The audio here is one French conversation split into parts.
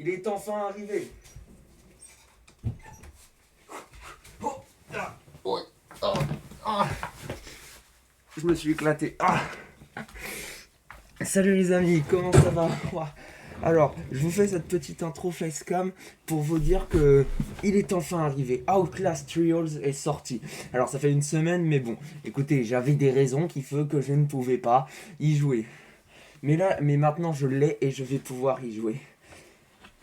Il est enfin arrivé. Oh, ah, ouais, ah, ah. Je me suis éclaté. Ah. Salut les amis, comment ça va? Ouah. Alors, je vous fais cette petite intro facecam pour vous dire que il est enfin arrivé. Outlast Trials est sorti. Alors, ça fait une semaine, mais bon, écoutez, j'avais des raisons qui font que je ne pouvais pas y jouer. Mais maintenant, je l'ai et je vais pouvoir y jouer.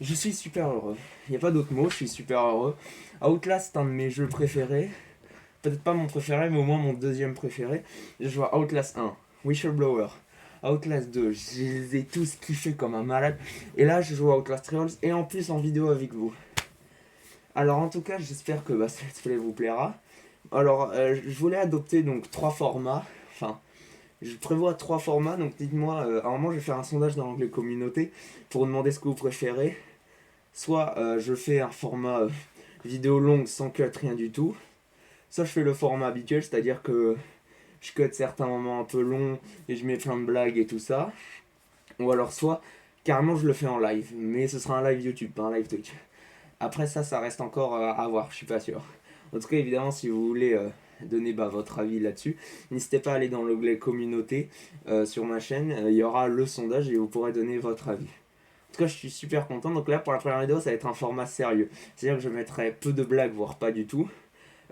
Je suis super heureux. Il n'y a pas d'autre mot, je suis super heureux. Outlast, c'est un de mes jeux préférés. Peut-être pas mon préféré, mais au moins mon deuxième préféré. Je joue à Outlast 1, Whistleblower, Outlast 2, je les ai tous kiffés comme un malade. Et là, je joue à Outlast Trials et en plus en vidéo avec vous. Alors en tout cas, j'espère que ce let's play vous plaira. Alors, je voulais adopter donc 3 formats. Enfin, je prévois 3 formats, donc dites-moi, à un moment je vais faire un sondage dans l'onglet communauté pour demander ce que vous préférez. Soit je fais un format vidéo longue sans cut, rien du tout. Soit je fais le format habituel, c'est-à-dire que je cut certains moments un peu longs et je mets plein de blagues et tout ça. Ou alors soit carrément je le fais en live, mais ce sera un live YouTube, pas un live Twitch. Après ça reste encore à voir, je suis pas sûr. En tout cas, évidemment, si vous voulez donner votre avis là-dessus, n'hésitez pas à aller dans l'onglet communauté sur ma chaîne, il y aura le sondage et vous pourrez donner votre avis. En tout cas, je suis super content. Donc là, pour la première vidéo, ça va être un format sérieux. C'est-à-dire que je mettrai peu de blagues, voire pas du tout.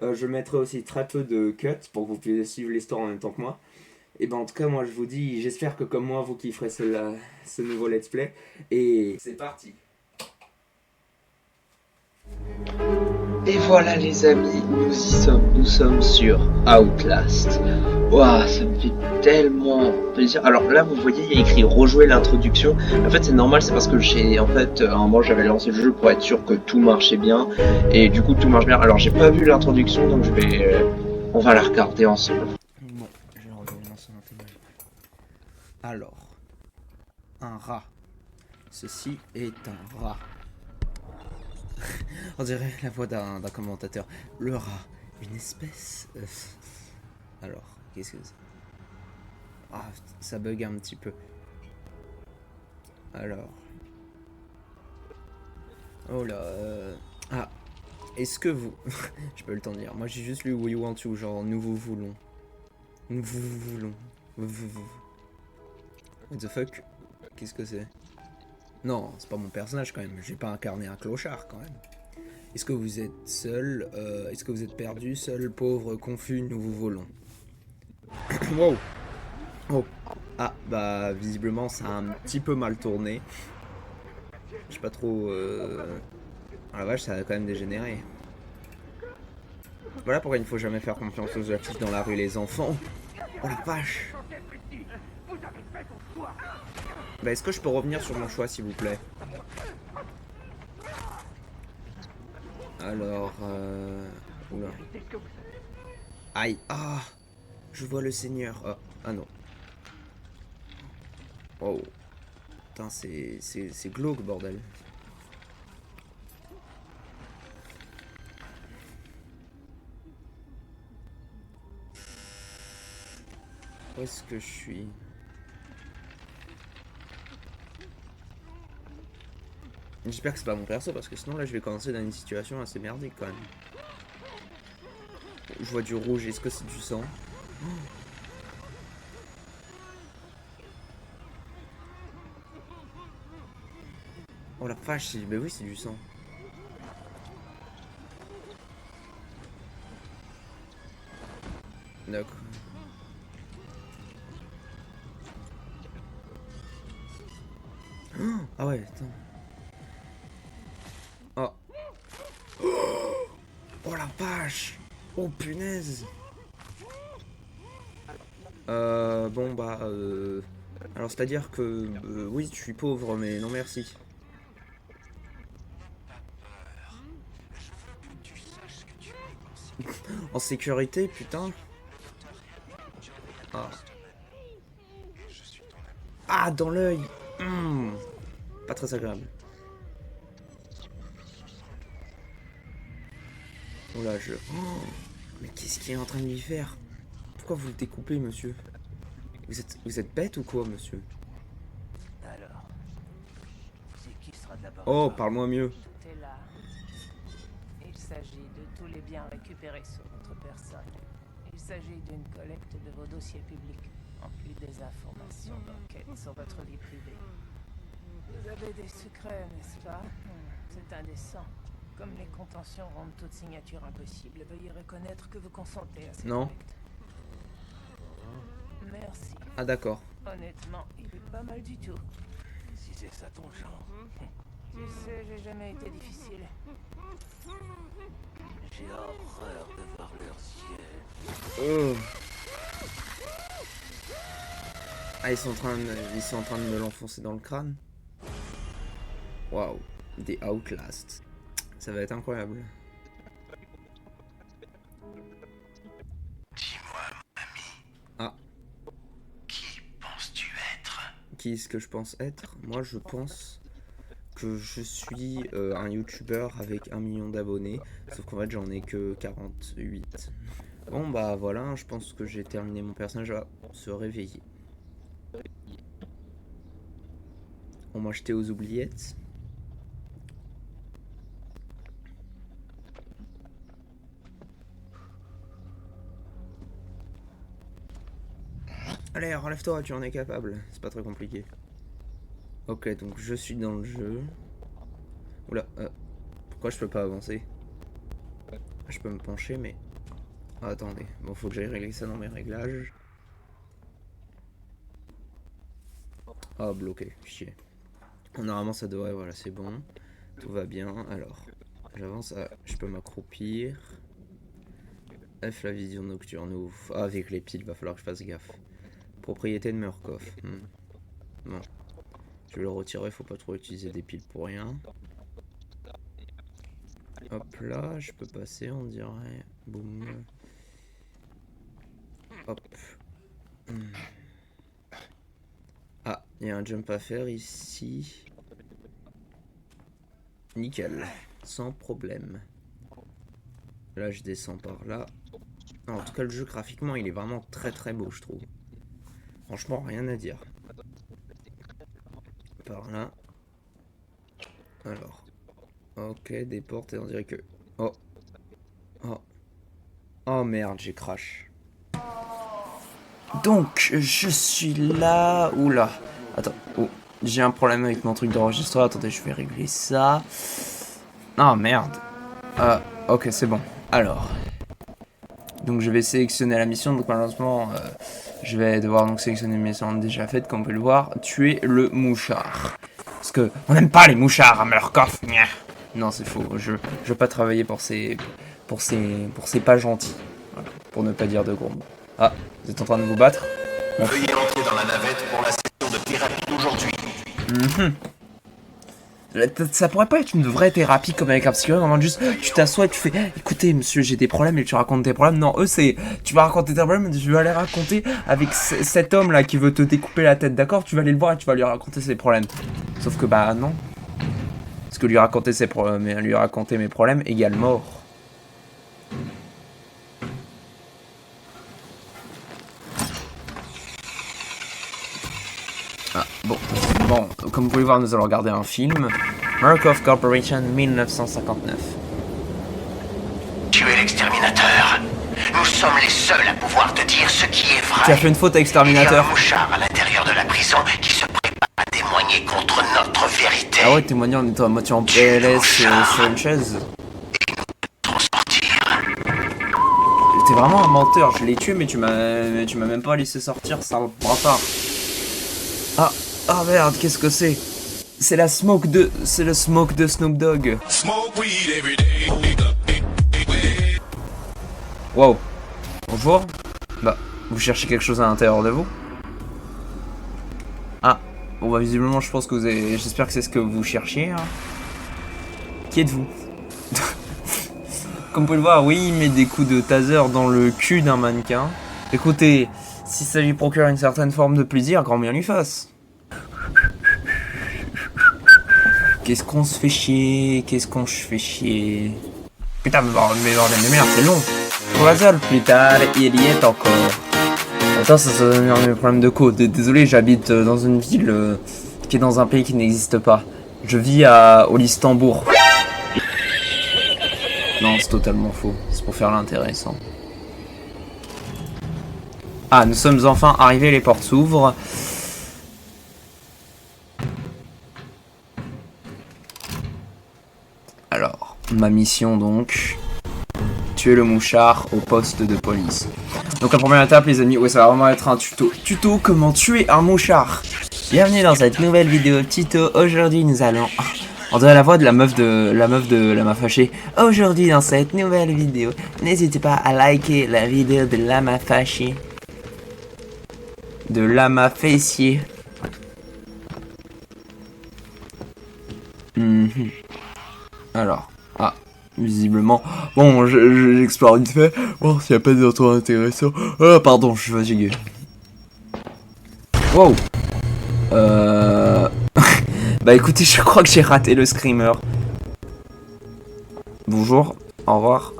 Je mettrai aussi très peu de cuts pour que vous puissiez suivre l'histoire en même temps que moi. Et ben en tout cas, moi je vous dis, j'espère que comme moi, vous kifferez ce nouveau let's play. Et c'est parti. Et voilà les amis, nous sommes sur Outlast. Waouh, ça me fait tellement plaisir. Alors là, vous voyez, il y a écrit rejouer l'introduction. En fait, c'est normal, c'est parce que à un moment, j'avais lancé le jeu pour être sûr que tout marchait bien. Et du coup, tout marche bien. Alors, j'ai pas vu l'introduction, donc on va la regarder ensemble. Bon, je vais revenir dans son intégralité. Alors, un rat. Ceci est un rat. On dirait la voix d'un commentateur. Le rat, une espèce. Alors, qu'est-ce que c'est? Ah, ça bug un petit peu. Alors. Oh là. Ah, est-ce que vous. Je peux le temps de dire. Moi j'ai juste lu We Want You, genre nous vous voulons. Nous vous voulons. What the fuck? Qu'est-ce que c'est? Non, c'est pas mon personnage quand même. J'ai pas incarné un clochard quand même. Est-ce que vous êtes seul? Est-ce que vous êtes perdu? Seul, pauvre, confus, nous vous voulons. Wow! Oh! Ah, bah, visiblement, ça a un petit peu mal tourné. Je sais pas trop. Ah la vache, ça a quand même dégénéré. Voilà pourquoi il ne faut jamais faire confiance aux affiches dans la rue, les enfants. Oh la vache! Bah, est-ce que je peux revenir sur mon choix, s'il vous plaît? Alors, oula. Aïe, ah! Je vois le Seigneur. Ah, ah non. Oh. Putain, c'est glauque, bordel. Où est-ce que je suis? J'espère que c'est pas mon perso parce que sinon là je vais commencer dans une situation assez merdique quand même. Je vois du rouge, est-ce que c'est du sang? Oh la vache, bah oui c'est du sang. D'accord. Ah ouais, attends. Oh. Oh la vache. Oh punaise. Bon bah alors c'est-à-dire que oui je suis pauvre mais non merci. En sécurité putain. Ah. Ah dans l'œil. Pas très agréable. Oh là je... Oh, mais qu'est-ce qu'il est en train de lui faire? Pourquoi vous le découpez monsieur? Vous êtes bête ou quoi monsieur? Alors, c'est qui sera Oh, parle-moi mieux. Tout est là. Il s'agit de tous les biens récupérés sur votre personne. Il s'agit d'une collecte de vos dossiers publics, en plus des informations d'enquête sur votre vie privée. Vous avez des secrets, n'est-ce pas? C'est indécent. Comme les contentions rendent toute signature impossible, veuillez reconnaître que vous consentez à ces Non. collectes. Merci. Ah d'accord. Honnêtement, il est pas mal du tout. Si c'est ça ton genre. Tu sais, j'ai jamais été difficile. J'ai horreur de voir leurs yeux. Oh. Ah, ils sont en train de me l'enfoncer dans le crâne. Waouh. Des Outlast. Ça va être incroyable. Dis-moi, mon ami. Ah. Qui penses-tu être? Qui est-ce que je pense être? Moi, je pense que je suis un YouTuber avec 1 million d'abonnés. Sauf qu'en fait, j'en ai que 48. Bon, bah voilà, je pense que j'ai terminé mon personnage à se réveiller. On m'a jeté aux oubliettes. Allez, relève-toi, tu en es capable. C'est pas très compliqué. Ok, donc je suis dans le jeu. Oula, pourquoi je peux pas avancer? Je peux me pencher, mais... Ah, attendez, bon, faut que j'aille régler ça dans mes réglages. Ah, bloqué, chier. Normalement, ça devrait, voilà, c'est bon. Tout va bien, alors... J'avance, je peux m'accroupir. F, la vision nocturne, ouf. Ah, avec les piles, va falloir que je fasse gaffe. Propriété de Murkoff. Bon. Je vais le retirer, faut pas trop utiliser des piles pour rien. Hop là, je peux passer, on dirait. Boum. Hop. Ah, il y a un jump à faire ici. Nickel. Sans problème. Là, je descends par là. En tout cas, le jeu, graphiquement, il est vraiment très très beau, je trouve. Franchement, rien à dire. Par là. Alors. Ok, des portes et on dirait que... Oh. Oh. Oh merde, j'ai crash. Donc, je suis là... Oula. Attends. Oh. J'ai un problème avec mon truc d'enregistreur. Attendez, je vais régler ça. Ah merde. Ok, c'est bon. Alors. Donc, je vais sélectionner la mission. Donc, malheureusement... je vais devoir donc sélectionner une mission déjà faite, comme on peut le voir. Tuer le mouchard. Parce que on n'aime pas les mouchards à Murkoff. Non, c'est faux. Je veux pas travailler pour ces pas gentils. Voilà. Pour ne pas dire de gros mots. Ah, vous êtes en train de vous battre? Veuillez entrer dans la navette pour la session de thérapie d'aujourd'hui. Ça pourrait pas être une vraie thérapie comme avec un psychologue, vraiment juste tu t'assois et tu fais écoutez monsieur j'ai des problèmes et tu racontes tes problèmes. Non, eux c'est tu vas raconter tes problèmes, tu vas les raconter avec cet homme là qui veut te découper la tête, d'accord? Tu vas aller le voir et tu vas lui raconter ses problèmes. Sauf que bah non. Parce que lui raconter ses problèmes, lui raconter mes problèmes égale mort. Ah, bon, comme vous pouvez voir, nous allons regarder un film. Murkoff Corporation 1959. Tu es l'exterminateur. Nous sommes les seuls à pouvoir te dire ce qui est vrai. Tu as fait une faute à Il y a exterminateur. un mouchard à l'intérieur de la prison qui se prépare à témoigner contre notre vérité. Ah ouais, témoigner en étant à moitié en PLS sur une chaise. Transportir. T'es vraiment un menteur, je l'ai tué mais tu m'as même pas laissé sortir, sale bâtard. Ah merde, qu'est-ce que c'est? C'est le smoke de Snoop Dogg. Wow. Bonjour. Bah, vous cherchez quelque chose à l'intérieur de vous? Ah, bon bah visiblement je pense que vous avez... J'espère que c'est ce que vous cherchiez. Hein. Qui êtes-vous? Comme vous pouvez le voir, oui, il met des coups de taser dans le cul d'un mannequin. Écoutez, si ça lui procure une certaine forme de plaisir, grand bien lui fasse. Qu'est-ce qu'on se fait chier? Qu'est-ce qu'on se fait chier? Putain, mais bordel de merde, c'est long. Croiseur plus tard, il y est encore. Attends, ça donne un problème de code. Désolé, j'habite dans une ville qui est dans un pays qui n'existe pas. Je vis au Listembourg. Non, c'est totalement faux. C'est pour faire l'intéressant. Ah, nous sommes enfin arrivés, les portes s'ouvrent. Alors, ma mission donc... tuer le mouchard au poste de police. Donc la première étape les amis, ouais ça va vraiment être un tuto. Tuto comment tuer un mouchard. Bienvenue dans cette nouvelle vidéo tuto. Aujourd'hui nous allons... On dirait la voix de la meuf de Lama Fâchée. Aujourd'hui dans cette nouvelle vidéo, n'hésitez pas à liker la vidéo de Lama Fâchée. De Lama Fessier. Alors, ah, visiblement, bon, j'explore vite fait, voir s'il n'y a pas des retours intéressants. Ah, pardon, je suis fatigué. Wow. Bah écoutez, je crois que j'ai raté le screamer. Bonjour, au revoir.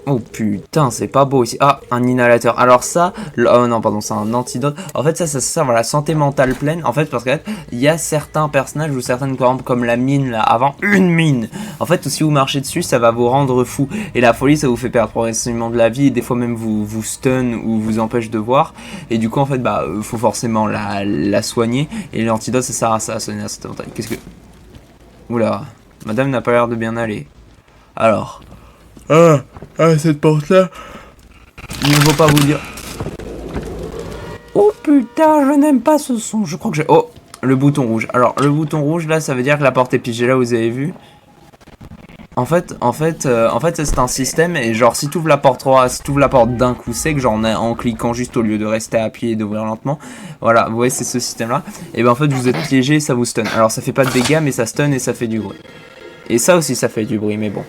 Oh putain, c'est pas beau ici. Ah, un inhalateur. Alors ça, oh non, pardon, c'est un antidote. En fait, ça sert à la santé mentale pleine. En fait, parce qu'il y a certains personnages ou certaines, par exemple, comme la mine, là, avant, une mine. En fait, si vous marchez dessus, ça va vous rendre fou. Et la folie, ça vous fait perdre progressivement de la vie. Et des fois même, vous stun ou vous empêche de voir. Et du coup, en fait, bah, faut forcément la soigner. Et l'antidote, ça sert à ça, à soigner la santé mentale. Qu'est-ce que... Oula, madame n'a pas l'air de bien aller. Alors... cette porte-là, il ne faut pas vous dire. Oh putain, je n'aime pas ce son. Je crois que j'ai... Oh, le bouton rouge. Alors, le bouton rouge, là, ça veut dire que la porte est pigée là, vous avez vu. En fait, c'est un système, et genre, si tu ouvres la porte 3, si tu ouvres la porte d'un coup sec, genre en cliquant juste au lieu de rester appuyé et d'ouvrir lentement, voilà, vous voyez, c'est ce système-là. Et ben, en fait, vous êtes piégé, ça vous stun. Alors, ça fait pas de dégâts, mais ça stun et ça fait du bruit. Et ça aussi, ça fait du bruit, mais bon.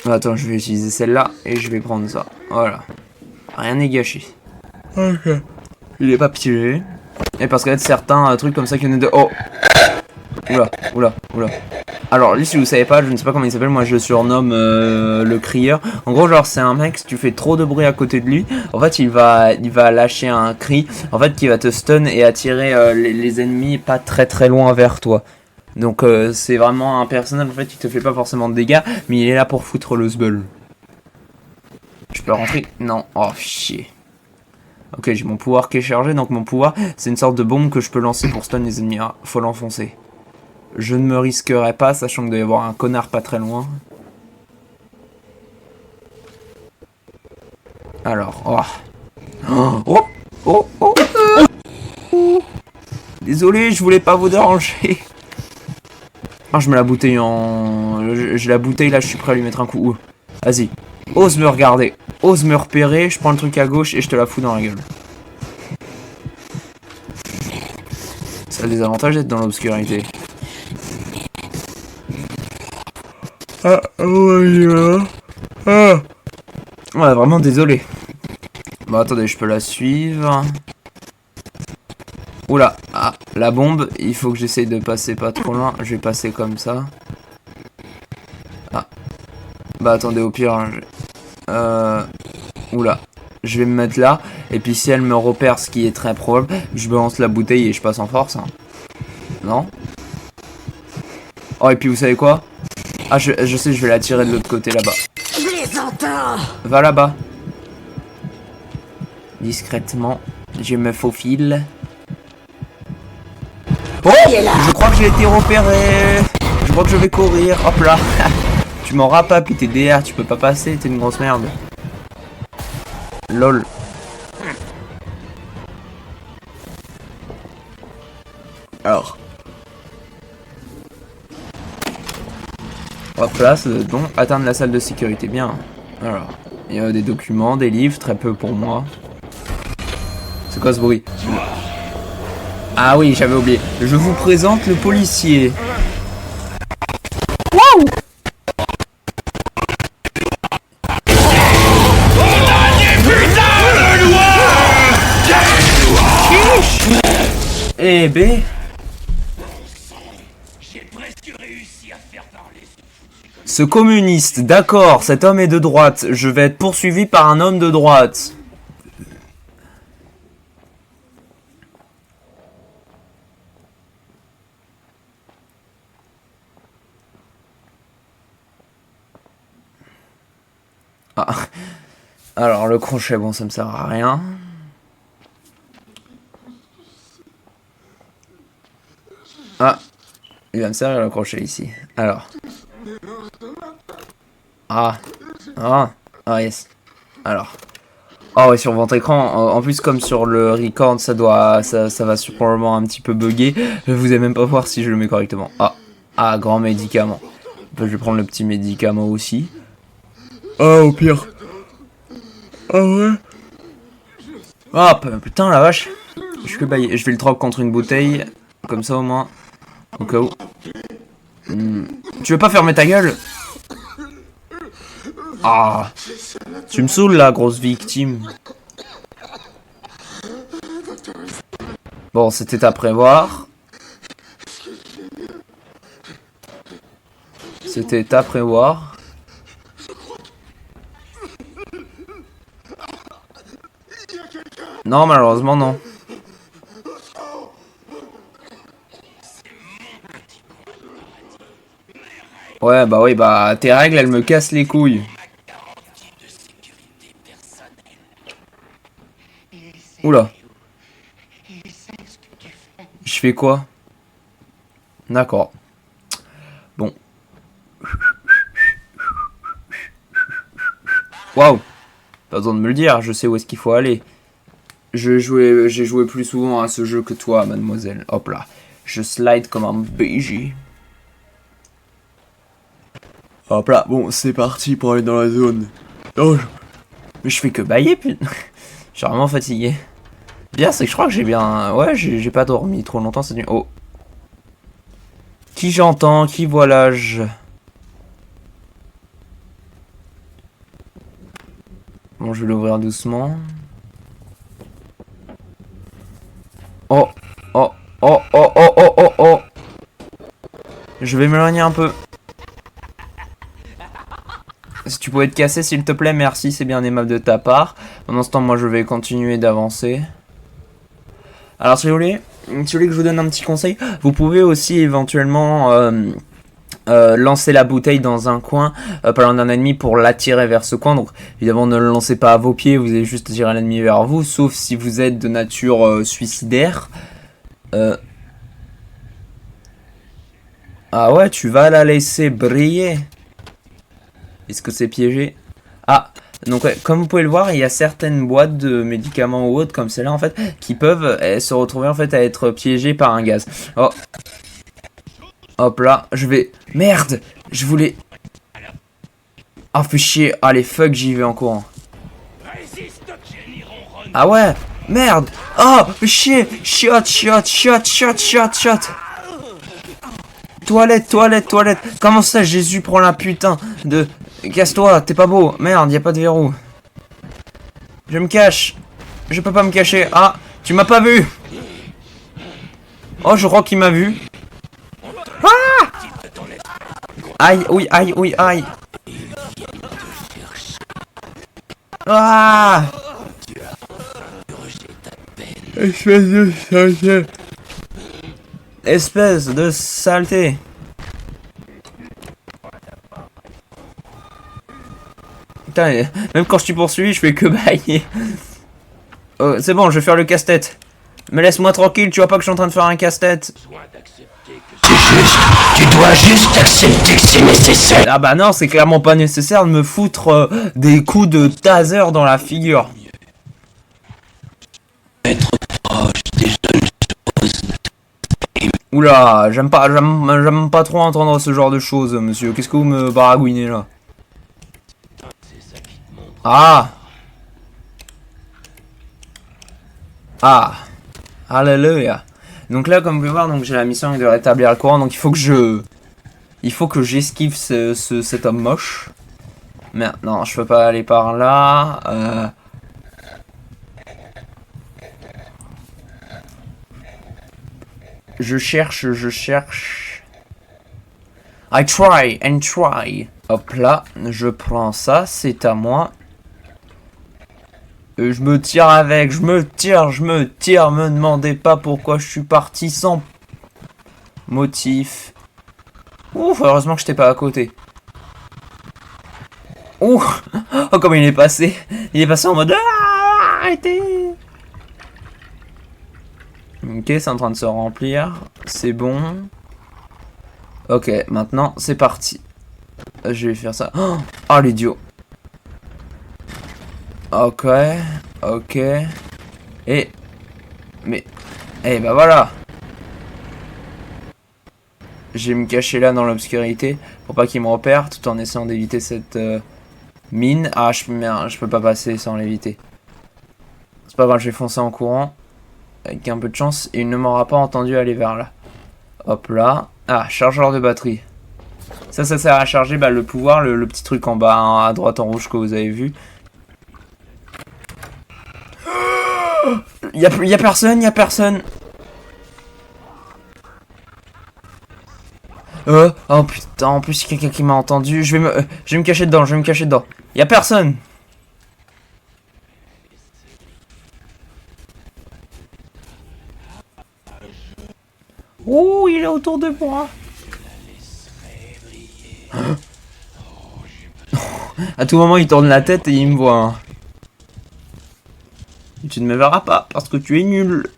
Attends, je vais utiliser celle-là et je vais prendre ça. Voilà. Rien n'est gâché. Ok. Il est pas piégé. Et parce qu'il y a certains trucs comme ça qui viennent de... Oh. Oula, oula, oula. Alors, lui, si vous savez pas, je ne sais pas comment il s'appelle. Moi, je le surnomme le crieur. En gros, genre, c'est un mec, si tu fais trop de bruit à côté de lui, en fait, il va lâcher un cri. En fait, qui va te stun et attirer les ennemis pas très très loin vers toi. Donc c'est vraiment un personnage en fait qui te fait pas forcément de dégâts, mais il est là pour foutre le sbull. Je peux rentrer? Non. Oh chier. Ok, j'ai mon pouvoir qui est chargé, donc mon pouvoir c'est une sorte de bombe que je peux lancer pour stun les ennemis. Ah, faut l'enfoncer. Je ne me risquerai pas, sachant qu'il doit y avoir un connard pas très loin. Alors, oh. Désolé, je voulais pas vous déranger. Ah, je mets la bouteille en... J'ai la bouteille là, je suis prêt à lui mettre un coup. Vas-y. Ose me regarder. Ose me repérer. Je prends le truc à gauche et je te la fous dans la gueule. Ça a des avantages d'être dans l'obscurité. Ah, ouais, vraiment désolé. Bon, attendez, je peux la suivre. Oula, ah, la bombe, il faut que j'essaye de passer pas trop loin. Je vais passer comme ça. Ah. Bah attendez, au pire, oula, je vais me mettre là. Et puis si elle me repère, ce qui est très probable, je balance la bouteille et je passe en force. Hein. Non? Oh, et puis vous savez quoi? Ah, je sais, je vais la tirer de l'autre côté là-bas. Je les entends. Va là-bas. Discrètement, je me faufile. Oh! Je crois que j'ai été repéré. Je crois que je vais courir. Hop là. Tu m'auras pas, puis t'es DR, tu peux pas passer, t'es une grosse merde. Lol. Alors. Hop là, ça doit donc atteindre la salle de sécurité. Bien. Alors. Il y a des documents, des livres, très peu pour moi. C'est quoi ce bruit? Ah oui, j'avais oublié. Je vous présente le policier. Waouh! Eh B. Ce communiste, d'accord, cet homme est de droite. Je vais être poursuivi par un homme de droite. Ah. Alors, le crochet, bon, ça me sert à rien. Ah. Il va me servir le crochet ici. Alors. Ah. Ah. Ah, yes. Alors. Ah ouais, sur votre écran, en plus comme sur le record, ça va sûrement un petit peu bugger. Vous allez même pas voir si je le mets correctement. Ah, ah, grand médicament. Je vais prendre le petit médicament aussi. Ah, au pire. Ah ouais. Ah, putain, la vache. Je vais le drop contre une bouteille. Comme ça au moins. Au cas où. Tu veux pas fermer ta gueule? Ah, tu me saoules là, grosse victime. Bon, c'était à prévoir. C'était à prévoir. Non, malheureusement, non. Ouais, bah oui, bah tes règles, elles me cassent les couilles. Oula. Je fais quoi? D'accord. Bon. Waouh. Pas besoin de me le dire, je sais où est-ce qu'il faut aller. J'ai joué plus souvent à ce jeu que toi, mademoiselle. Hop là. Je slide comme un BG. Hop là, bon, c'est parti pour aller dans la zone. Oh, mais je fais que bailler, putain. Je suis vraiment fatigué. Bien, c'est que je crois que j'ai bien... Ouais, j'ai pas dormi trop longtemps cette nuit. Oh. Qui j'entends? Qui voilà-je? Bon, je vais l'ouvrir doucement. Oh. Oh. Oh, oh, oh, oh, oh, oh. Je vais m'éloigner un peu. Si tu pouvais te casser, s'il te plaît, merci, c'est bien aimable de ta part. Pendant ce temps, moi, je vais continuer d'avancer. Alors, si vous voulez que je vous donne un petit conseil, vous pouvez aussi éventuellement lancer la bouteille dans un coin, pas loin d'un ennemi, pour l'attirer vers ce coin. Donc, évidemment, ne le lancez pas à vos pieds, vous allez juste tirer l'ennemi vers vous, sauf si vous êtes de nature suicidaire. Ah ouais, tu vas la laisser briller. Est-ce que c'est piégé? Ah, donc ouais, comme vous pouvez le voir, il y a certaines boîtes de médicaments ou autres comme celle-là en fait, qui peuvent se retrouver en fait à être piégées par un gaz. Oh. Hop là, je vais... Merde, je voulais... Ah, fais chier. Allez, fuck, j'y vais en courant. Ah ouais, merde. Oh, fais chier. Shot. Toilette. Comment ça, Jésus prend la putain de... Casse-toi, t'es pas beau. Merde, y a pas de verrou. Je me cache. Je peux pas me cacher. Ah, tu m'as pas vu. Oh, je crois qu'il m'a vu. Ah! Aïe, oui, aïe. Ah! Espèce de saleté. Putain, même quand je suis poursuivi, je fais que bailler. Oh, c'est bon, je vais faire le casse-tête. Mais laisse-moi tranquille, tu vois pas que je suis en train de faire un casse-tête. Tu dois juste accepter que c'est nécessaire. Ah bah non, c'est clairement pas nécessaire de me foutre des coups de taser dans la figure. Être proche des jeunes choses. Oula, j'aime pas trop entendre ce genre de choses, monsieur. Qu'est-ce que vous me baragouinez là? Ah! Ah! Alléluia! Donc là, comme vous pouvez voir, donc j'ai la mission de rétablir le courant. Donc il faut que j'esquive cet homme moche. Mais non, je peux pas aller par là. Je cherche. I try and try. Hop là, je prends ça, c'est à moi. Je me tire avec, je me tire, me demandez pas pourquoi je suis parti sans motif. Ouf, heureusement que j'étais pas à côté. Oh, oh, comme il est passé. Il est passé en mode... Ah, arrêtez. Ok, c'est en train de se remplir. C'est bon. Ok, maintenant, c'est parti. Je vais faire ça. Oh, l'idiot. Ok. Ok. Et... Mais... Eh bah voilà. Je vais me cacher là dans l'obscurité pour pas qu'il me repère tout en essayant d'éviter cette mine. Ah, merde, je peux pas passer sans l'éviter. C'est pas grave, je vais foncer en courant. Avec un peu de chance. Et il ne m'aura pas entendu aller vers là. Hop là. Ah, chargeur de batterie. Ça sert à charger bah, le pouvoir, le petit truc en bas, hein, à droite en rouge que vous avez vu. Y a personne, y a personne. Oh putain, en plus, il y a quelqu'un qui m'a entendu. Je vais me cacher dedans, Y a personne. Oh, il est autour de moi. À tout moment, il tourne la tête et il me voit. Hein. Et tu ne me verras pas parce que tu es nul.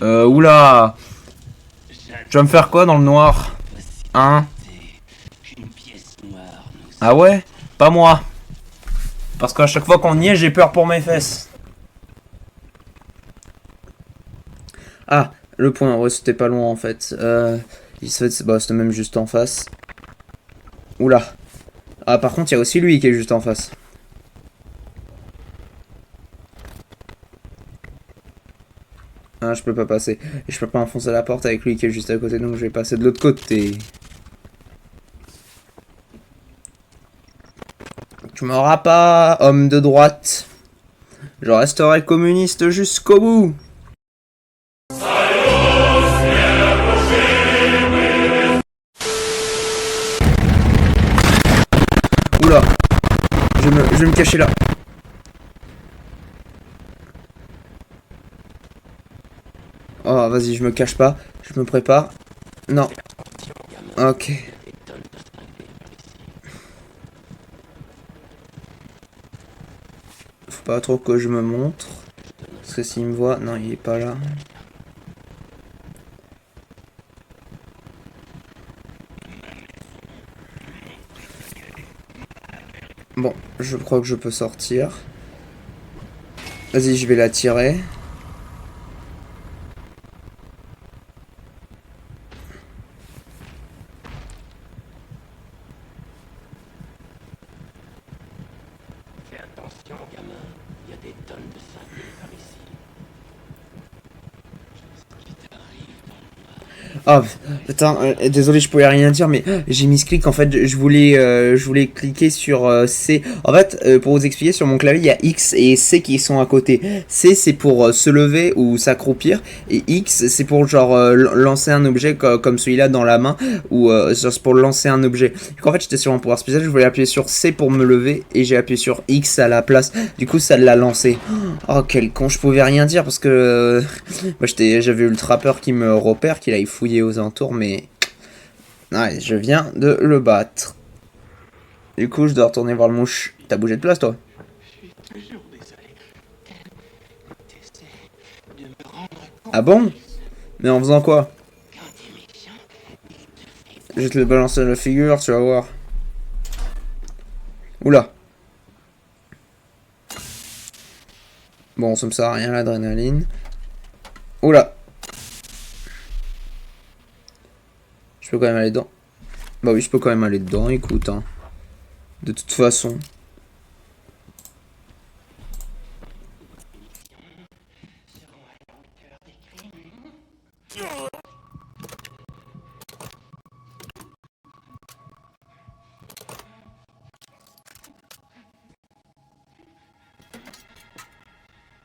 Oula. Tu vas me faire quoi dans le noir? Hein? Ah ouais? Pas moi. Parce qu'à chaque fois qu'on y est, j'ai peur pour mes fesses. Ah, le point. Ouais, c'était pas loin en fait. C'était même juste en face. Oula. Ah, par contre, il y a aussi lui qui est juste en face. Ah, je peux pas passer. Et je peux pas enfoncer la porte avec lui qui est juste à côté, donc je vais passer de l'autre côté. Tu m'auras pas, homme de droite. Je resterai communiste jusqu'au bout. Oula. Je vais me cacher là. Oh, vas-y, je me cache pas. Je me prépare. Non. Ok. Faut pas trop que je me montre. Parce que s'il me voit... Non, il est pas là. Bon, je crois que je peux sortir. Vas-y, je vais la tirer. Fais attention, gamin. Il y a des tonnes de cinglés par ici. Oh, putain, désolé, je pouvais rien dire, mais j'ai mis ce clic, en fait, je voulais cliquer sur C. En fait, pour vous expliquer, sur mon clavier, il y a X et C qui sont à côté. C, c'est pour se lever ou s'accroupir, et X, c'est pour, genre, lancer un objet comme celui-là dans la main, ou c'est pour lancer un objet. Du coup, en fait, j'étais sur un pouvoir spécial, je voulais appuyer sur C pour me lever, et j'ai appuyé sur X à la place. Du coup, ça l'a lancé. Oh, quel con, je pouvais rien dire, parce que moi, j'avais eu le trappeur qui me repère, qu'il aille fouiller aux alentours, mais ouais, je viens de le battre. Du coup, je dois retourner voir le mouche. T'as bougé de place, toi? Je suis toujours désolé. T'essaies de me rendre compte. Ah bon? Mais en faisant quoi? Quand t'es méchant, Je vais te le balancer dans la figure, tu vas voir. Oula. Bon, ça me sert à rien l'adrénaline. Oula. Je peux quand même aller dedans. Bah oui, je peux quand même aller dedans, écoute. Hein. De toute façon.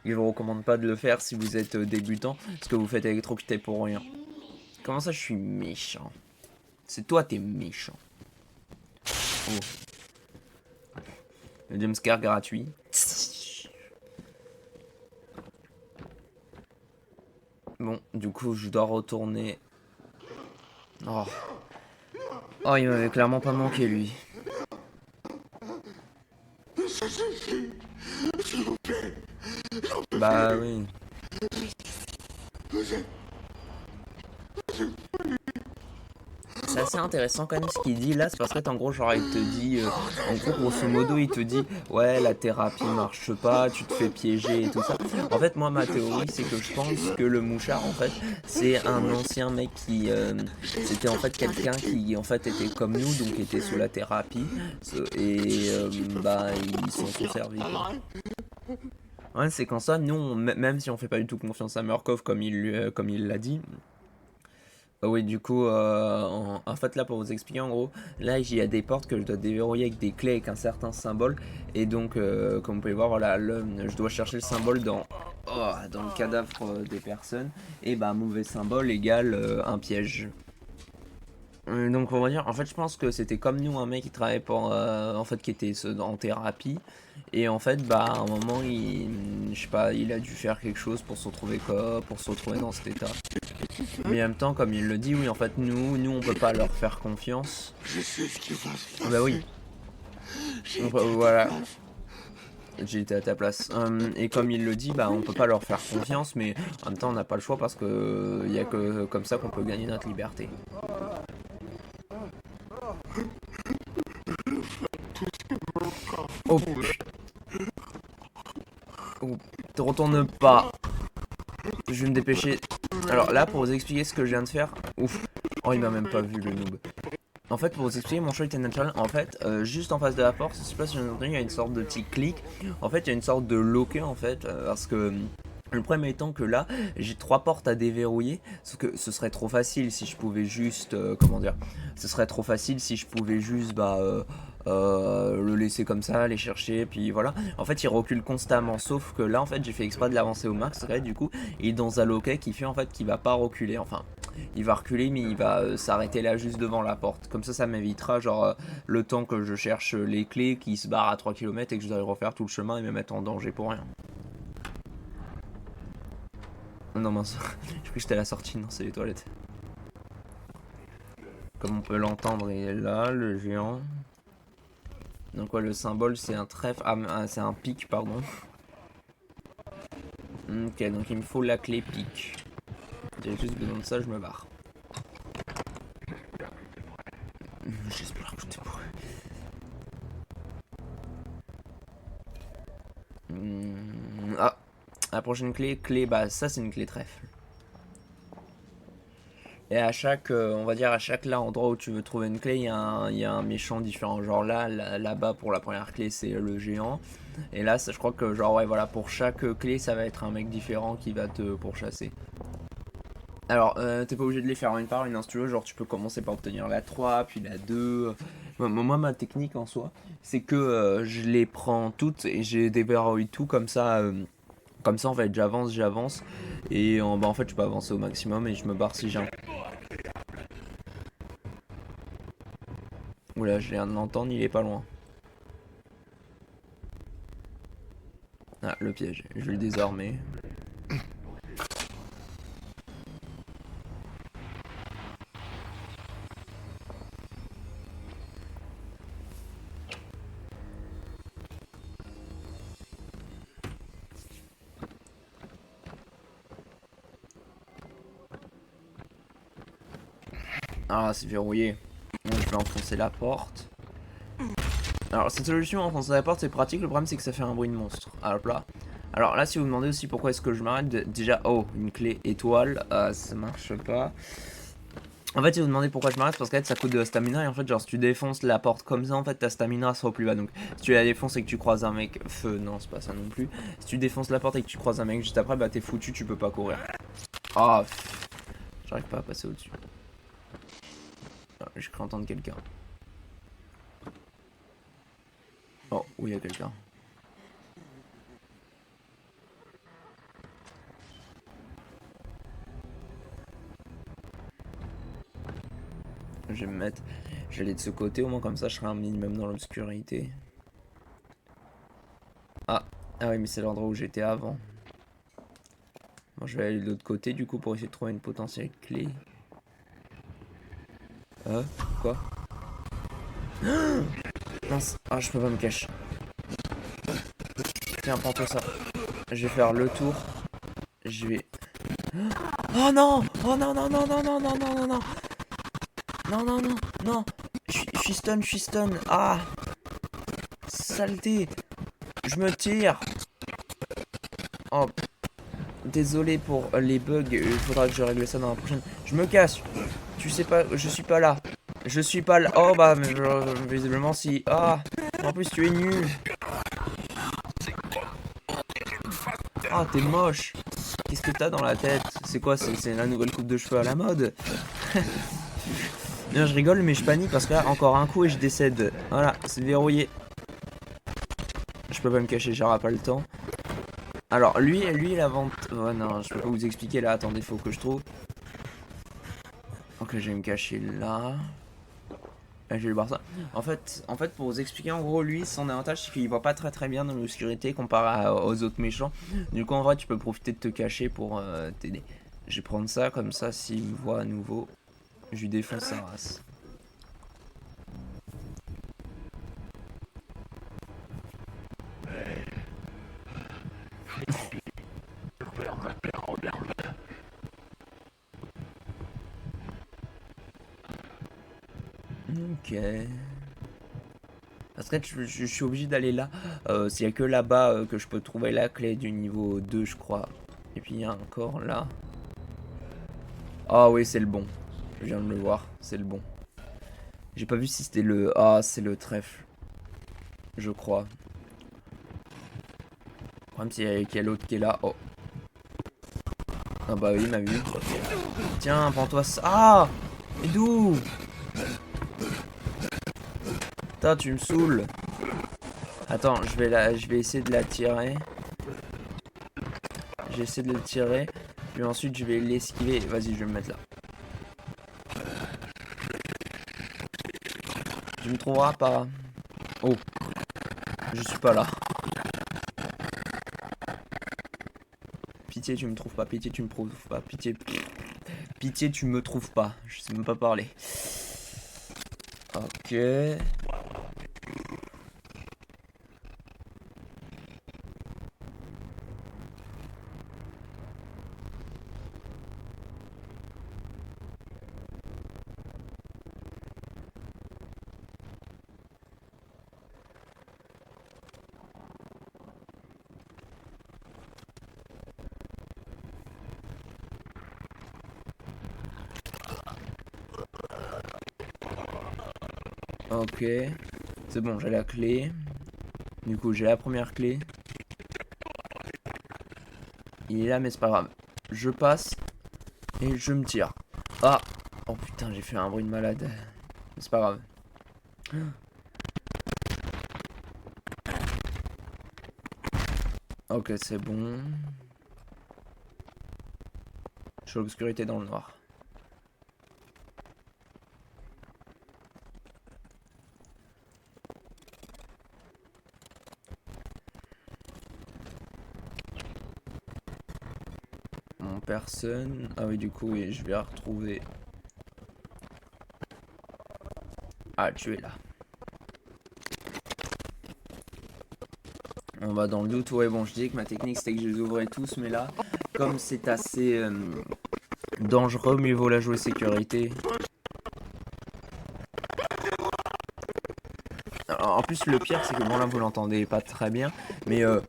Je vous recommande pas de le faire si vous êtes débutant, parce que vous faites électrocuter pour rien. Comment ça, je suis méchant? C'est toi, t'es méchant. Oh. Le jumpscare gratuit. Bon, du coup, je dois retourner. Oh. Oh, il m'avait clairement pas manqué, lui. Bah oui. C'est assez intéressant quand même ce qu'il dit là, c'est parce que en gros genre il te dit, en gros grosso modo il te dit ouais la thérapie marche pas, tu te fais piéger et tout ça. En fait moi ma théorie c'est que je pense que le mouchard en fait c'est un ancien mec qui c'était en fait quelqu'un qui en fait était comme nous donc était sous la thérapie et bah ils s'en sont servis quoi. Ouais c'est quand ça nous même si on fait pas du tout confiance à Murkoff comme il l'a dit. Oui, du coup, en fait, là, pour vous expliquer, en gros, là, il y a des portes que je dois déverrouiller avec des clés avec un certain symbole. Et donc, comme vous pouvez voir, voilà, je dois chercher le symbole dans le cadavre des personnes. Et bah, mauvais symbole égale un piège. Donc, on va dire, en fait, je pense que c'était comme nous, un mec qui travaillait pour, en fait, qui était en thérapie. Et en fait, bah, à un moment, je sais pas, il a dû faire quelque chose pour se retrouver dans cet état. Mais en même temps, comme il le dit, oui, en fait, nous, on peut pas leur faire confiance. Je sais ce qui va se passer. Bah oui. Voilà. J'ai été à ta place. Et comme il le dit, bah, on peut pas leur faire confiance, mais en même temps, on n'a pas le choix parce que y a que comme ça qu'on peut gagner notre liberté. Oh. Oh, te retourne pas. Je vais me dépêcher. Alors là, pour vous expliquer ce que je viens de faire. Ouf. Oh, il m'a même pas vu le noob. En fait, pour vous expliquer, mon choix était naturel. En fait, juste en face de la porte, je sais pas si vous avez entendu, il y a une sorte de petit clic. En fait, il y a une sorte de loquet en fait. Parce que. Le problème étant que là, j'ai 3 portes à déverrouiller, sauf que ce serait trop facile si je pouvais juste, comment dire, ce serait trop facile si je pouvais juste, le laisser comme ça, aller chercher, puis voilà. En fait, il recule constamment, sauf que là, en fait, j'ai fait exprès de l'avancer au max, là, du coup, il est dans un loquet qui fait en fait qu'il va pas reculer, enfin, il va reculer, mais il va s'arrêter là juste devant la porte. Comme ça m'évitera, genre, le temps que je cherche les clés qui se barrent à 3 km et que je dois refaire tout le chemin et me mettre en danger pour rien. Non mince, je crois que j'étais à la sortie, non c'est les toilettes. Comme on peut l'entendre, il est là, le géant. Donc ouais, le symbole c'est un trèfle, c'est un pic, pardon. Ok, donc il me faut la clé pic. J'ai juste besoin de ça, je me barre. J'espère que je t'ai pourri. Ah, la prochaine clé, bah ça c'est une clé trèfle. Et à chaque, on va dire à chaque là endroit où tu veux trouver une clé, il y a un méchant différent. Genre là-bas pour la première clé c'est le géant. Et là je crois que genre ouais voilà pour chaque clé ça va être un mec différent qui va te pourchasser. Alors t'es pas obligé de les faire une par une hein, si tu veux, genre tu peux commencer par obtenir la 3 puis la 2. Moi ma technique en soi c'est que je les prends toutes et j'ai déverrouillé tout comme ça. Comme ça en fait j'avance et en fait je peux avancer au maximum et je me barre si j'ai un... Oula je viens de l'entendre, il est pas loin. Ah le piège, je vais le désarmer. Ah c'est verrouillé. Bon, je vais enfoncer la porte. Alors cette solution enfoncer la porte c'est pratique, le problème c'est que ça fait un bruit de monstre. Alors là. Alors là si vous vous demandez aussi pourquoi est-ce que je m'arrête, déjà une clé étoile, ça marche pas. En fait si vous vous demandez pourquoi je m'arrête, parce qu'en fait ça coûte de la stamina et en fait genre si tu défonces la porte comme ça en fait ta stamina sera au plus bas. Donc si tu la défonces et que tu croises un mec, non c'est pas ça non plus. Si tu défonces la porte et que tu croises un mec juste après, bah t'es foutu, tu peux pas courir. Ah, j'arrive pas à passer au-dessus. Je crains entendre quelqu'un. Oh, oui, il y a quelqu'un. Je vais me mettre... Je vais aller de ce côté, au moins comme ça je serai un minimum dans l'obscurité. Ah oui, mais c'est l'endroit où j'étais avant. Bon, je vais aller de l'autre côté du coup pour essayer de trouver une potentielle clé. Quoi ? Mince. Ah, je peux pas me cacher. Tiens, prends-toi ça. Je vais faire le tour. Je vais... Oh non! Oh non, non, non, non, non, non, non, non, non! Non, non, non, non! Je suis stun, je suis stun. Ah! Saleté! Je me tire! Oh, désolé pour les bugs, il faudra que je règle ça dans la prochaine. Je me casse. Tu sais pas, je suis pas là. Je suis pas là. Oh bah, mais visiblement si. Ah, en plus tu es nul. Ah, t'es moche. Qu'est-ce que t'as dans la tête? C'est quoi? C'est la nouvelle coupe de cheveux à la mode? Non, je rigole, mais je panique parce que là, encore un coup et je décède. Voilà, c'est verrouillé. Je peux pas me cacher, j'aurai pas le temps. Alors, lui, la vente... Oh non, je peux pas vous expliquer là. Attendez, faut que je trouve. Ok, je vais me cacher là. Là, je vais voir ça. En fait, pour vous expliquer, en gros, lui, son avantage, c'est qu'il voit pas très bien dans l'obscurité comparé aux autres méchants. Du coup, en vrai, tu peux profiter de te cacher pour t'aider. Je vais prendre ça, comme ça, s'il me voit à nouveau, je lui défonce sa race. Ok. Parce que je suis obligé d'aller là. S'il y a que là-bas que je peux trouver la clé du niveau 2, je crois. Et puis il y a encore là. Ah oui, c'est le bon. Je viens de le voir, c'est le bon. J'ai pas vu si c'était le... Ah, c'est le trèfle. Je crois. Le problème, c'est qu'il y a l'autre qui est là. Oh. Ah bah oui, il m'a vu. Tiens, prends-toi ça. Ah! Mais d'où? Putain, tu me saoules. Attends, je vais essayer de la tirer. J'essaie de le tirer. Puis ensuite, je vais l'esquiver. Vas-y, je vais me mettre là. Tu me trouveras pas. Oh. Je suis pas là. Pitié, tu me trouves pas. Pitié, tu me trouves pas. Pitié. Pitié, tu me trouves pas. Je sais même pas parler. Ok. Ok. C'est bon, j'ai la clé. Du coup, j'ai la première clé. Il est là, mais c'est pas grave. Je passe et je me tire. Ah! Oh putain, j'ai fait un bruit de malade. C'est pas grave. Ok, c'est bon. Je suis à l'obscurité dans le noir. Personne. Ah oui, du coup, oui, je vais la retrouver. Ah, tu es là. On va dans le doute. Ouais, bon, je disais que ma technique c'était que je les ouvrais tous, mais là, comme c'est assez dangereux, mieux vaut la jouer sécurité. Alors, en plus, le pire, c'est que bon, là, vous l'entendez pas très bien, mais ok,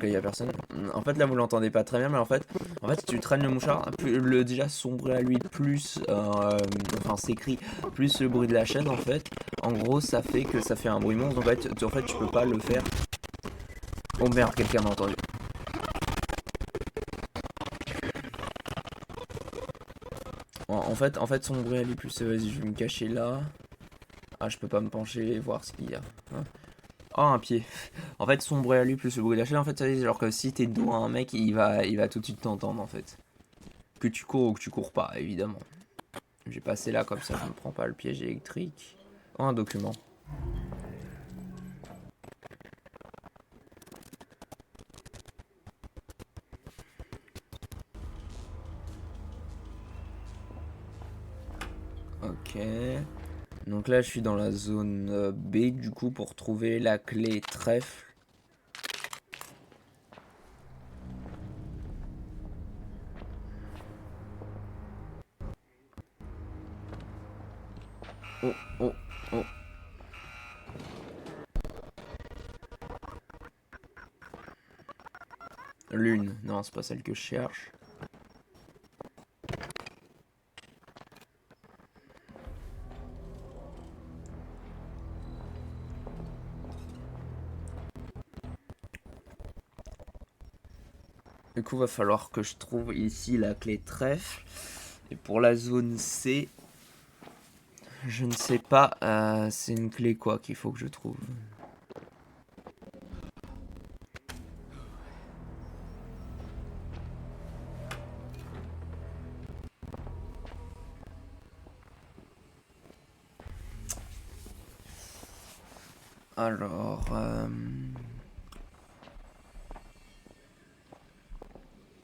il y a personne. En fait, là, vous l'entendez pas très bien, mais en fait, si tu traînes le mouchard, le déjà sombre à lui, plus, enfin, s'écrit, plus le bruit de la chaîne, en fait, en gros, ça fait que ça fait un bruit monstre. En fait, tu peux pas le faire. Oh merde, quelqu'un m'a entendu. En fait, son bruit à lui, plus, vas-y, je vais me cacher là. Ah, je peux pas me pencher et voir ce qu'il y a. Hein. Oh, un pied. En fait, son bruit à lui plus le bruit de la chaîne, en fait, ça veut dire genre que si t'es dos à un mec, il va tout de suite t'entendre, en fait. Que tu cours ou que tu cours pas, évidemment. J'ai passé là, comme ça, je ne prends pas le piège électrique. Oh, un document. Ok. Donc là, je suis dans la zone B, du coup, pour trouver la clé trèfle. Oh, oh, oh. Lune. Non, c'est pas celle que je cherche. Du coup, va falloir que je trouve ici la clé trèfle. Et pour la zone C, je ne sais pas, c'est une clé quoi qu'il faut que je trouve. Alors,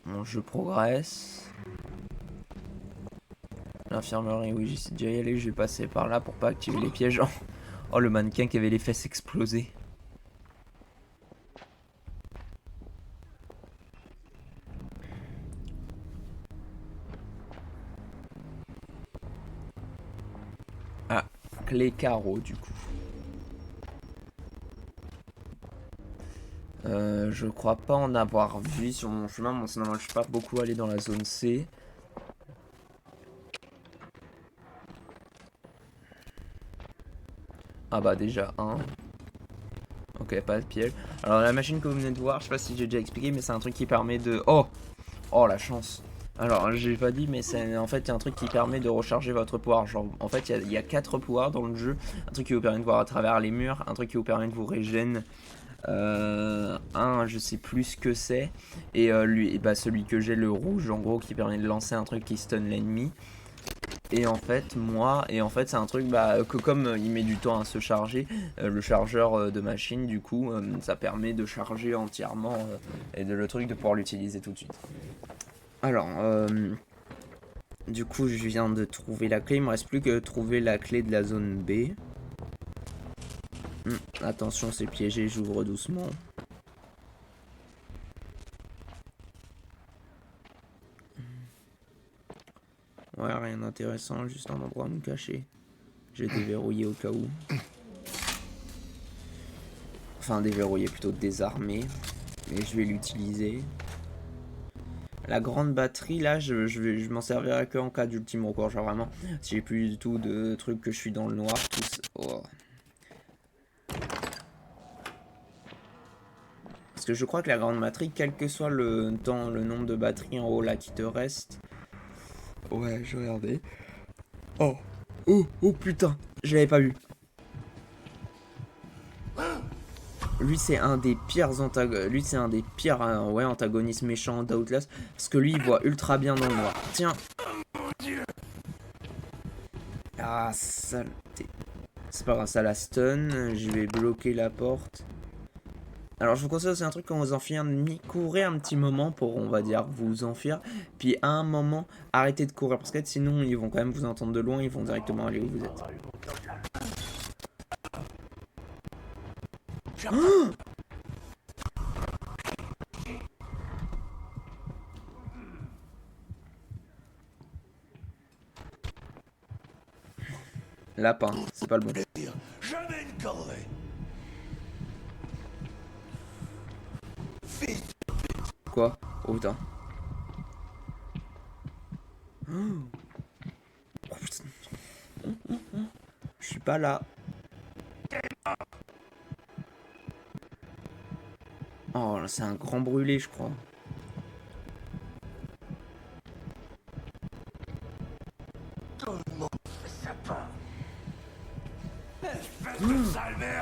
bon, je progresse. L'infirmerie, oui, j'y suis déjà y allé, je vais passer par là pour pas activer les pièges. Oh, le mannequin qui avait les fesses explosées. Ah, clé carreau du coup. Je crois pas en avoir vu sur mon chemin, bon, sinon je suis pas beaucoup allé dans la zone C. Ah bah déjà un. Ok, pas de piège. Alors la machine que vous venez de voir, je sais pas si j'ai déjà expliqué, mais c'est un truc qui permet de... Oh, oh la chance. Alors j'ai pas dit, mais c'est en fait il y a un truc qui permet de recharger votre pouvoir. Genre en fait il y a 4 pouvoirs dans le jeu. Un truc qui vous permet de voir à travers les murs, un truc qui vous permet de vous régénérer. Je sais plus ce que c'est. Et lui, bah, celui que j'ai, le rouge, en gros, qui permet de lancer un truc qui stun l'ennemi. Et en fait, c'est un truc que comme il met du temps à se charger, le chargeur de machine, du coup, ça permet de charger entièrement et le truc de pouvoir l'utiliser tout de suite. Alors, du coup, je viens de trouver la clé. Il me reste plus que trouver la clé de la zone B. Attention, c'est piégé, j'ouvre doucement. Ouais, rien d'intéressant, juste un endroit à me cacher. J'ai déverrouillé au cas où. Enfin, déverrouillé, plutôt désarmé. Mais je vais l'utiliser. La grande batterie, là, je m'en servirai que en cas d'ultime recours. Genre vraiment, si j'ai plus du tout de trucs que je suis dans le noir, tout. Oh. Parce que je crois que la grande batterie, quel que soit le temps, le nombre de batteries en haut là qui te reste. Ouais, je regardais. Oh, oh, oh putain, je l'avais pas vu. Lui c'est un des pires antagonistes méchants d'Outlast. Parce que lui il voit ultra bien dans le noir. Tiens. Ah, saleté. C'est pas grave, ça la stun. Je vais bloquer la porte. Alors je vous conseille aussi un truc quand vous enfuyez un ennemi, courez un petit moment pour, on va dire, vous enfuir. Puis à un moment, arrêtez de courir parce que sinon ils vont quand même vous entendre de loin, ils vont directement aller où vous êtes. Oh, lapin, c'est pas le bon. Jamais une corvée. Quoi? Oh putain. Oh, putain. Je suis pas là. Oh, c'est un grand brûlé, je crois.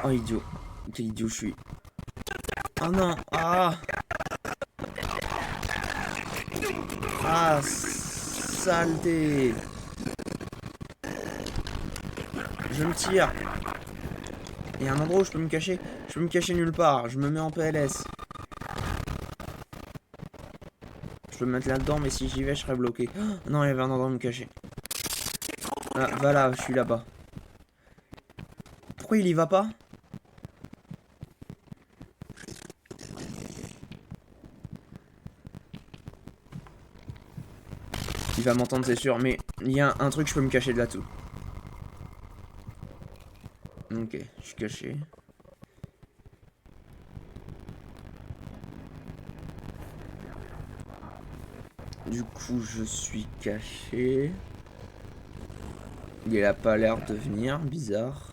Oh, idiot. Quel idiot je suis. Oh non. Ah. Ah, saleté. Je me tire. Il y a un endroit où je peux me cacher. Je peux me cacher nulle part. Je me mets en PLS. Je peux me mettre là-dedans, mais si j'y vais, je serai bloqué. Oh, non, il y avait un endroit où me cacher. Ah, voilà, je suis là-bas. Pourquoi il y va pas? Il va m'entendre, c'est sûr, mais il y a un truc, je peux me cacher de là-dessous. Ok, je suis caché. Du coup, je suis caché. Il a pas l'air de venir, bizarre.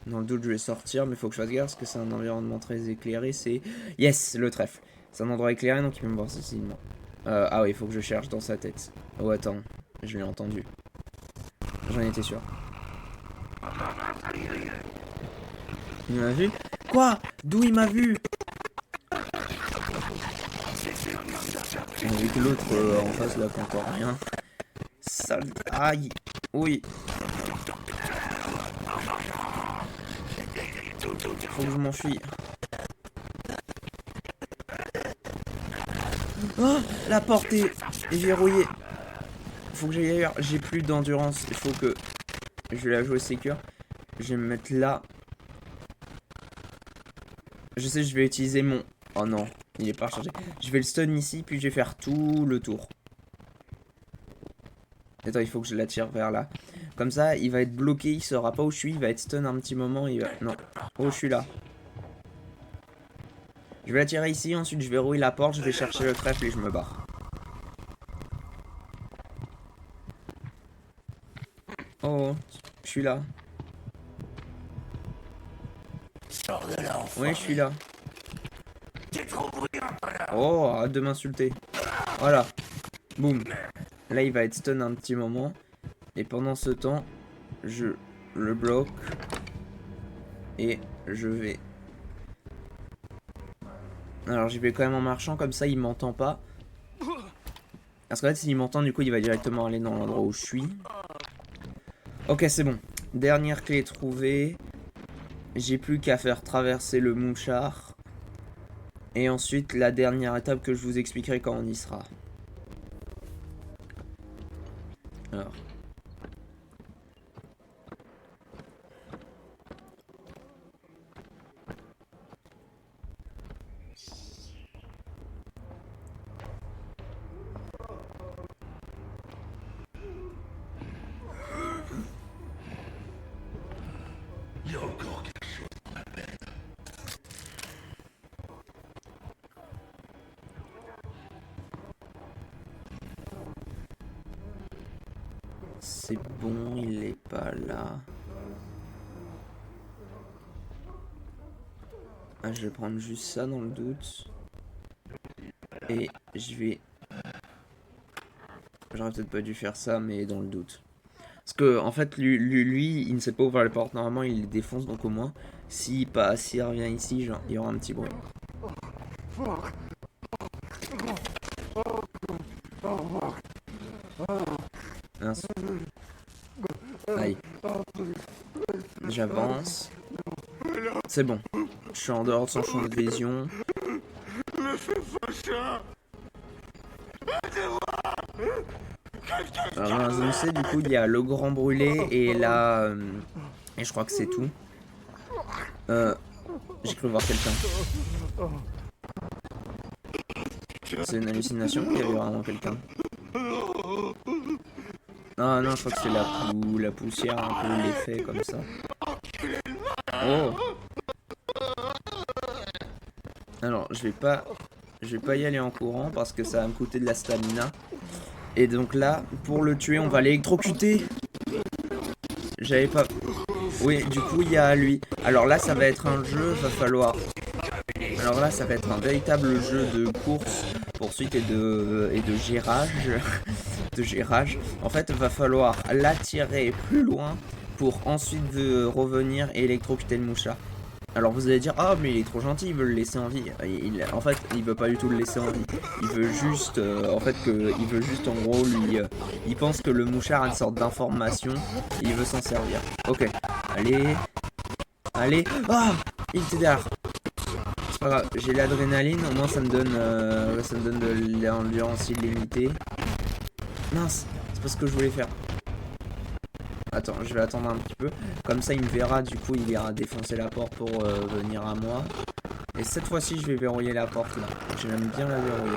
Dans le doute, je vais sortir, mais il faut que je fasse gaffe parce que c'est un environnement très éclairé. C'est. Yes, le trèfle. C'est un endroit éclairé, donc il peut me voir facilement. Ah oui, il faut que je cherche dans sa tête. Oh, attends, je l'ai entendu. J'en étais sûr. Il m'a vu? Quoi? D'où il m'a vu? On a vu que l'autre en face là compte rien. Sale. Aïe. Oui. Faut que je m'enfuis. Oh, la porte est verrouillée. Faut que j'aille ailleurs. J'ai plus d'endurance. Il faut que je vais la jouer sécure. Je vais me mettre là. Je sais, je vais utiliser mon... Oh non, il est pas rechargé. Je vais le stun ici, puis je vais faire tout le tour. Attends, il faut que je l'attire vers là. Comme ça, il va être bloqué, il saura pas où je suis, il va être stun un petit moment, il va... Non. Oh, je suis là. Je vais l'attirer ici, ensuite je vais verrouiller la porte, je vais chercher le trèfle et je me barre. Oh, je suis là. Sors de là, Oui, je suis là. Oh, arrête de m'insulter. Voilà. Boum. Là, il va être stun un petit moment. Et pendant ce temps, je le bloque. Et je vais... Alors, j'y vais quand même en marchant. Comme ça, il m'entend pas. Parce qu'en fait, s'il m'entend, du coup, il va directement aller dans l'endroit où je suis. Ok, c'est bon. Dernière clé trouvée. J'ai plus qu'à faire traverser le mouchard. Et ensuite, la dernière étape que je vous expliquerai quand on y sera. Alors. Il y a encore quelque chose dans la bête. C'est bon, il est pas là. Ah, je vais prendre juste ça dans le doute. Et je vais... J'aurais peut-être pas dû faire ça, mais dans le doute. Parce que, en fait, lui il ne sait pas ouvrir les portes. Normalement, il les défonce, donc au moins, s'il revient ici, genre, il y aura un petit bruit. Mince. Aïe. J'avance. C'est bon. Je suis en dehors de son champ de vision. Alors dans la zone C, du coup, il y a le grand brûlé et là... et je crois que c'est tout. J'ai cru voir quelqu'un. C'est une hallucination qu'il y avait vraiment quelqu'un. Ah non, je crois que c'est la poussière, un peu l'effet comme ça. Oh! Alors, je vais pas y aller en courant parce que ça va me coûter de la stamina. Et donc là, pour le tuer, on va l'électrocuter. J'avais pas... Oui, du coup, il y a lui. Alors là, ça va être un jeu, va falloir... Alors là, ça va être un véritable jeu de course, poursuite et de gérage. De gérage. En fait, va falloir l'attirer plus loin pour ensuite revenir et électrocuter le mouchard. Alors vous allez dire, ah mais il est trop gentil, il veut le laisser en vie. En fait, il veut pas du tout le laisser en vie. Il veut juste, il veut juste en gros lui, il pense que le mouchard a une sorte d'information et il veut s'en servir. Ok, allez, ah, il était derrière. C'est pas grave, j'ai l'adrénaline, au moins ça me donne de l'endurance illimitée. Mince, c'est pas ce que je voulais faire. Attends, je vais attendre un petit peu. Comme ça, il me verra, du coup, il ira défoncer la porte pour venir à moi. Et cette fois-ci, je vais verrouiller la porte, là. J'aime bien la verrouiller.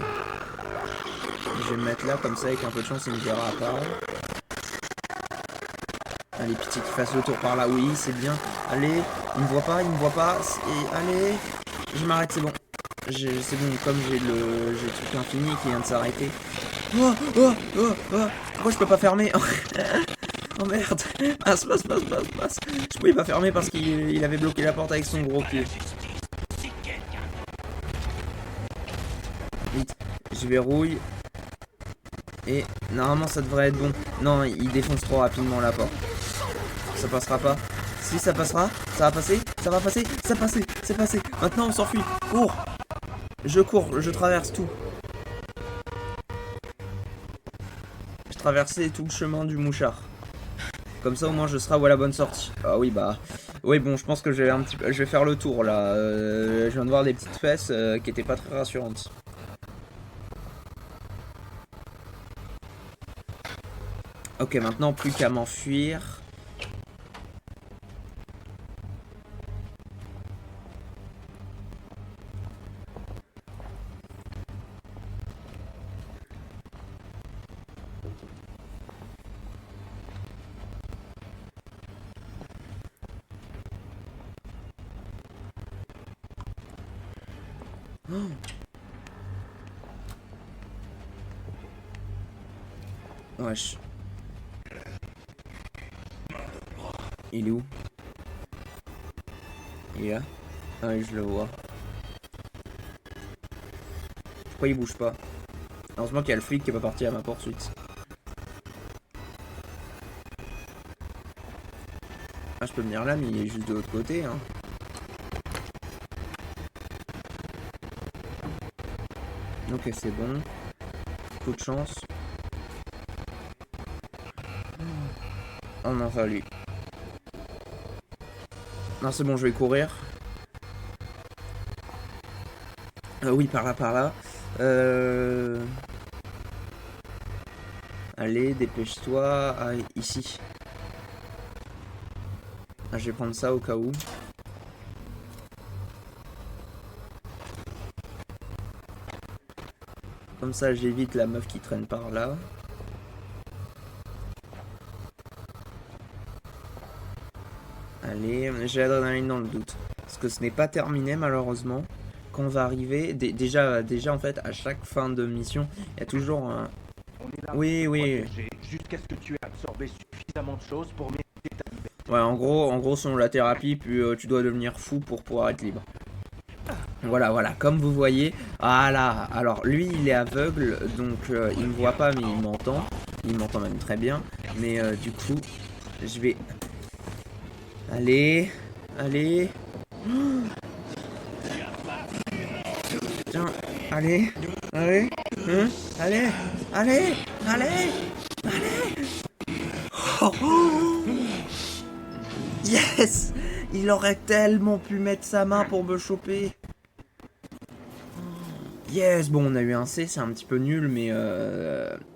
Je vais me mettre là, comme ça, avec un peu de chance, il me verra pas. Allez, pitié qu'il fasse le tour par là. Oui, c'est bien. Allez, il me voit pas, il me voit pas. Et allez, je m'arrête, c'est bon. C'est bon, comme j'ai le truc infini qui vient de s'arrêter. Oh, oh, oh, oh. Pourquoi je peux pas fermer? Oh merde. Passe. Je pouvais pas fermer parce qu'il avait bloqué la porte avec son gros pied. Vite, je verrouille. Et normalement ça devrait être bon. Non, il défonce trop rapidement la porte. Ça passera pas. Si ça passera, ça va passer, ça va passer, c'est passé. Maintenant on s'enfuit. Cours. Je cours, je traverse tout. Je traversais tout le chemin du mouchard. Comme ça au moins je serai à la bonne sortie. Ah oui bah. Oui bon je pense que je vais faire le tour là. Je viens de voir des petites fesses qui étaient pas très rassurantes. Ok maintenant plus qu'à m'enfuir. Oh. Wesh. Il est où? Il est là? Ah oui, je le vois. Pourquoi il bouge pas? Heureusement qu'il y a le flic qui est pas parti à ma poursuite. Ah, je peux venir là, mais il est juste de l'autre côté, hein. Ok, c'est bon. Coup de chance. Oh non, ça lui. Non, c'est bon, je vais courir. Oui, par là. Allez, dépêche-toi. Ah, ici. Ah, je vais prendre ça au cas où. Comme ça, j'évite la meuf qui traîne par là. Allez, j'ai l'adrénaline dans le doute. Parce que ce n'est pas terminé, malheureusement. Quand on va arriver... Déjà, en fait, à chaque fin de mission, il y a toujours un... Oui. Jusqu'à ce que tu aies absorbé suffisamment de choses pour mériter ta liberté. Ouais, en gros, selon la thérapie, puis tu dois devenir fou pour pouvoir être libre. Voilà, comme vous voyez. Voilà, alors lui il est aveugle, donc il me voit pas mais il m'entend. Il m'entend même très bien. Mais du coup, je vais... Allez. Tiens, allez. Oh. Yes! Il aurait tellement pu mettre sa main pour me choper. Yes, bon on a eu un C, c'est un petit peu nul, mais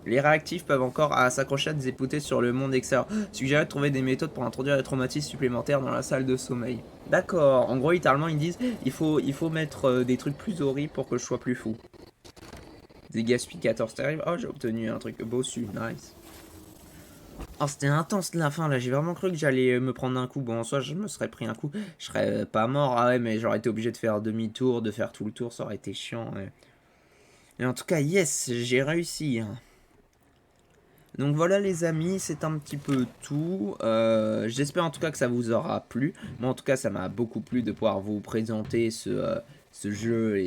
les réactifs peuvent encore s'accrocher à des époutées sur le monde extérieur. Suggérer de trouver des méthodes pour introduire les traumatismes supplémentaires dans la salle de sommeil. D'accord, en gros littéralement ils disent il faut mettre des trucs plus horribles pour que je sois plus fou. Des gaspicateurs terribles. Oh j'ai obtenu un truc bossu, nice. Oh c'était intense la fin là, j'ai vraiment cru que j'allais me prendre un coup. Bon en soi je me serais pris un coup, je serais pas mort, ah ouais mais j'aurais été obligé de faire demi-tour, de faire tout le tour, ça aurait été chiant. Ouais. Et en tout cas yes, j'ai réussi. Hein. Donc voilà les amis, c'est un petit peu tout. J'espère en tout cas que ça vous aura plu. Moi en tout cas ça m'a beaucoup plu de pouvoir vous présenter ce jeu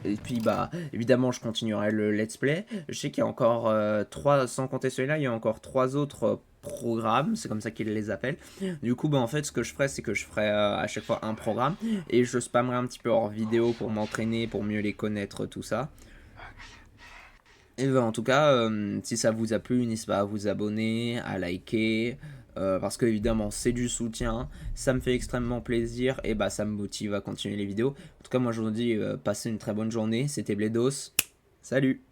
et puis bah évidemment je continuerai le let's play. Je sais qu'il y a encore 3, sans compter celui-là, il y a encore 3 autres programmes, c'est comme ça qu'ils les appellent. Du coup bah en fait ce que je ferai c'est que je ferai à chaque fois un programme et je spammerai un petit peu hors vidéo pour m'entraîner, pour mieux les connaître, tout ça. Et bah en tout cas si ça vous a plu, n'hésitez pas à vous abonner, à liker. Parce que évidemment c'est du soutien, ça me fait extrêmement plaisir et bah ça me motive à continuer les vidéos. En tout cas moi je vous dis passez une très bonne journée, c'était Bledos, salut.